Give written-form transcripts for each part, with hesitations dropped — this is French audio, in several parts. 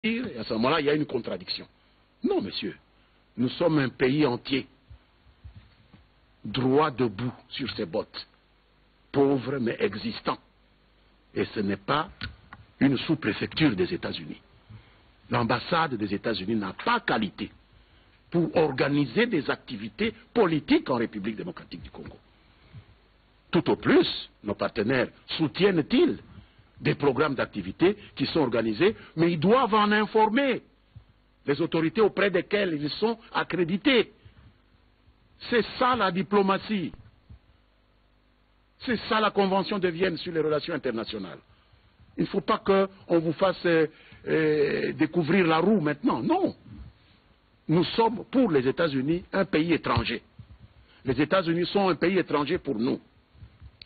Et à ce moment-là, il y a une contradiction. Non, monsieur, nous sommes un pays entier, droit debout sur ses bottes, pauvre mais existant. Et ce n'est pas une sous-préfecture des États-Unis. L'ambassade des États-Unis n'a pas qualité pour organiser des activités politiques en République démocratique du Congo. Tout au plus, nos partenaires soutiennent-ils des programmes d'activité qui sont organisés, mais ils doivent en informer les autorités auprès desquelles ils sont accrédités. C'est ça la diplomatie. C'est ça la Convention de Vienne sur les relations internationales. Il ne faut pas qu'on vous fasse découvrir la roue maintenant. Non. Nous sommes, pour les États-Unis, un pays étranger. Les États-Unis sont un pays étranger pour nous.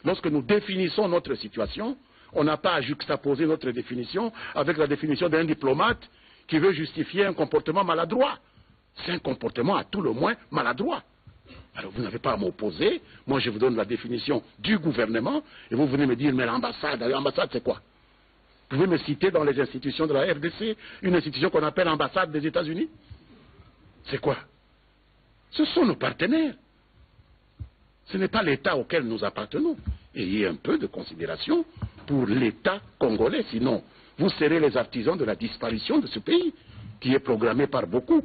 Lorsque nous définissons notre situation, on n'a pas à juxtaposer notre définition avec la définition d'un diplomate qui veut justifier un comportement maladroit. C'est un comportement à tout le moins maladroit. Alors vous n'avez pas à m'opposer, moi je vous donne la définition du gouvernement, et vous venez me dire, mais l'ambassade c'est quoi? Vous pouvez me citer dans les institutions de la RDC, une institution qu'on appelle ambassade des États-Unis? C'est quoi? Ce sont nos partenaires. Ce n'est pas l'État auquel nous appartenons. Ayez un peu de considération pour l'État congolais, sinon vous serez les artisans de la disparition de ce pays, qui est programmée par beaucoup.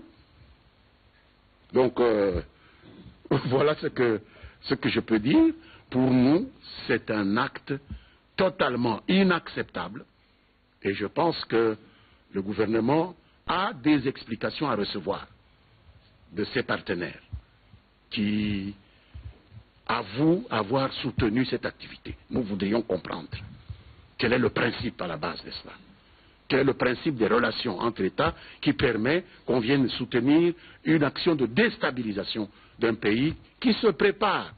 Donc, voilà ce que je peux dire. Pour nous, c'est un acte totalement inacceptable. Et je pense que le gouvernement a des explications à recevoir de ses partenaires qui avouent avoir soutenu cette activité. Nous voudrions comprendre quel est le principe à la base de cela. Quel est le principe des relations entre États qui permet qu'on vienne soutenir une action de déstabilisation d'un pays qui se prépare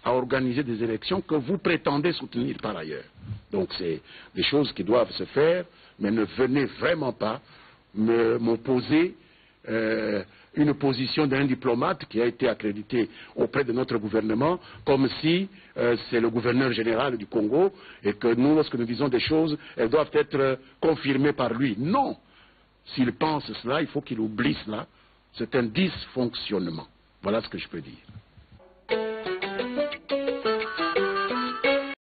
à organiser des élections que vous prétendez soutenir par ailleurs. Donc c'est des choses qui doivent se faire, mais ne venez vraiment pas m'opposer une position d'un diplomate qui a été accrédité auprès de notre gouvernement, comme si c'est le gouverneur général du Congo et que nous, lorsque nous disons des choses, elles doivent être confirmées par lui. Non! S'il pense cela, il faut qu'il oublie cela. C'est un dysfonctionnement. Voilà ce que je peux dire.